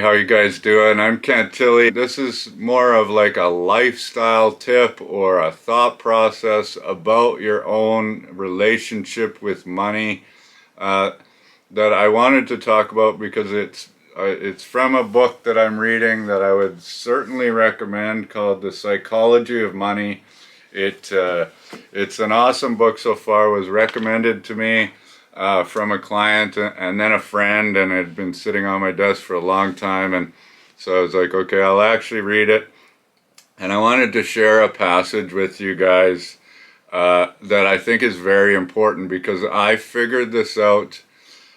how you guys doing? I'm Kent Tilley. This is more of like a lifestyle tip or a thought process about your own relationship with money that I wanted to talk about because it's from a book that I'm reading that I would certainly recommend called The Psychology of Money. It's an awesome book so far. It was recommended to me from a client and then a friend, and it had been sitting on my desk for a long time, and so I was like, okay, I'll actually read it. And I wanted to share a passage with you guys that I think is very important because I figured this out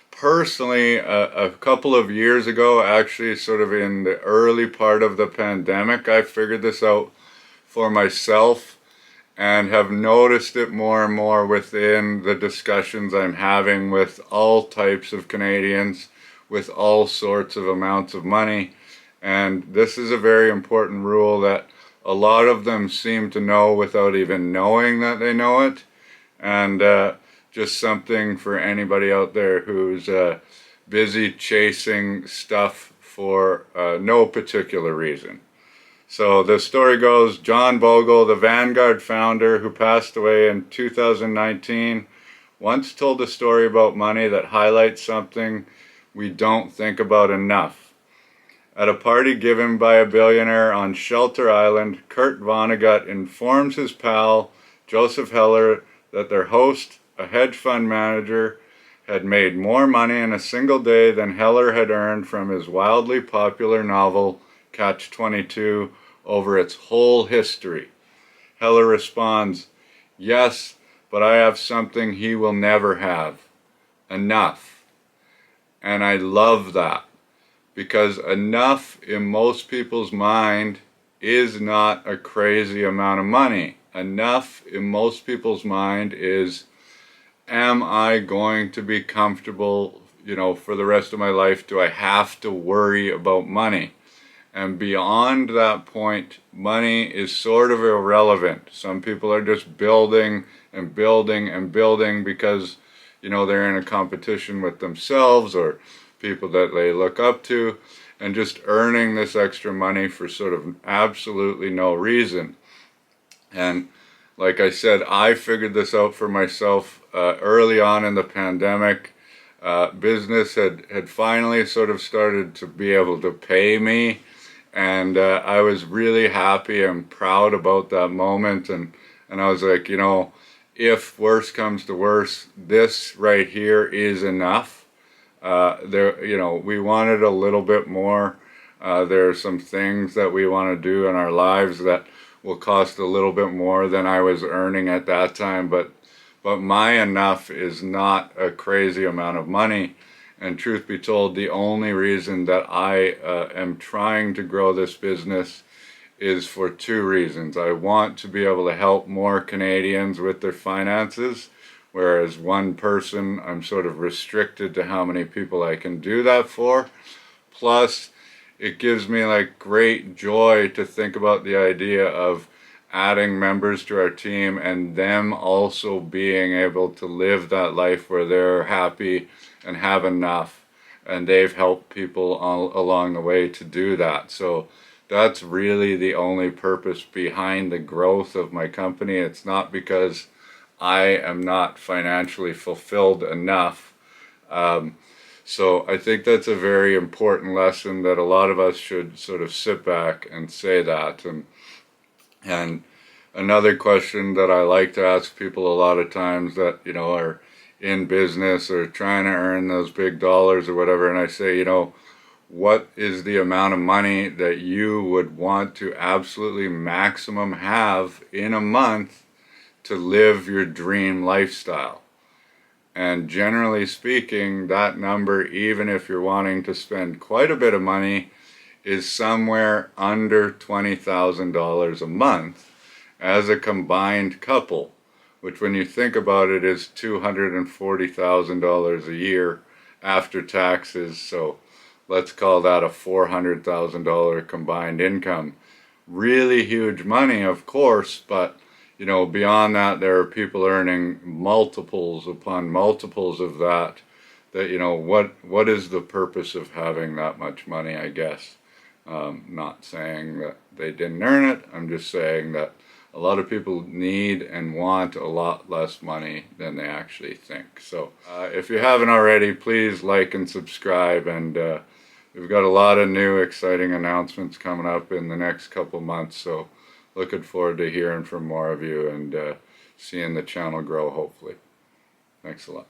personally a couple of years ago, actually sort of in the early part of the pandemic. I figured this out for myself and have noticed it more and more within the discussions I'm having with all types of Canadians with all sorts of amounts of money. And this is a very important rule that a lot of them seem to know without even knowing that they know it. And just something for anybody out there who's busy chasing stuff for no particular reason. So the story goes, John Bogle, the Vanguard founder who passed away in 2019, once told a story about money that highlights something we don't think about enough. At a party given by a billionaire on Shelter Island, Kurt Vonnegut informs his pal, Joseph Heller, that their host, a hedge fund manager, had made more money in a single day than Heller had earned from his wildly popular novel, Catch-22, over its whole history. Heller responds, "Yes, but I have something he will never have. Enough." And I love that because enough in most people's mind is not a crazy amount of money. Enough in most people's mind is, am I going to be comfortable, for the rest of my life? Do I have to worry about money? And beyond that point, money is sort of irrelevant. Some people are just building and building and building because, they're in a competition with themselves or people that they look up to, and just earning this extra money for sort of absolutely no reason. And like I said, I figured this out for myself early on in the pandemic. Business had finally sort of started to be able to pay me. And I was really happy and proud about that moment. And I was like, if worse comes to worse, this right here is enough. We wanted a little bit more. There are some things that we want to do in our lives that will cost a little bit more than I was earning at that time. But my enough is not a crazy amount of money. And truth be told, the only reason that I am trying to grow this business is for two reasons. I want to be able to help more Canadians with their finances, whereas one person, I'm sort of restricted to how many people I can do that for. Plus, it gives me like great joy to think about the idea of adding members to our team and them also being able to live that life where they're happy and have enough, and they've helped people all along the way to do that. So that's really the only purpose behind the growth of my company. It's not because I am not financially fulfilled enough. So I think that's a very important lesson that a lot of us should sort of sit back and say that. And another question that I like to ask people a lot of times that, are in business or trying to earn those big dollars or whatever, and I say, what is the amount of money that you would want to absolutely maximum have in a month to live your dream lifestyle? And generally speaking, that number, even if you're wanting to spend quite a bit of money, is somewhere under $20,000 a month as a combined couple, which when you think about it is $240,000 a year after taxes. So let's call that a $400,000 combined income. Really huge money, of course, but beyond that, there are people earning multiples upon multiples of that that, you know, what is the purpose of having that much money, I guess. Not saying that they didn't earn it. I'm just saying that a lot of people need and want a lot less money than they actually think. So if you haven't already, please like and subscribe. And we've got a lot of new exciting announcements coming up in the next couple months. So looking forward to hearing from more of you and seeing the channel grow, hopefully. Thanks a lot.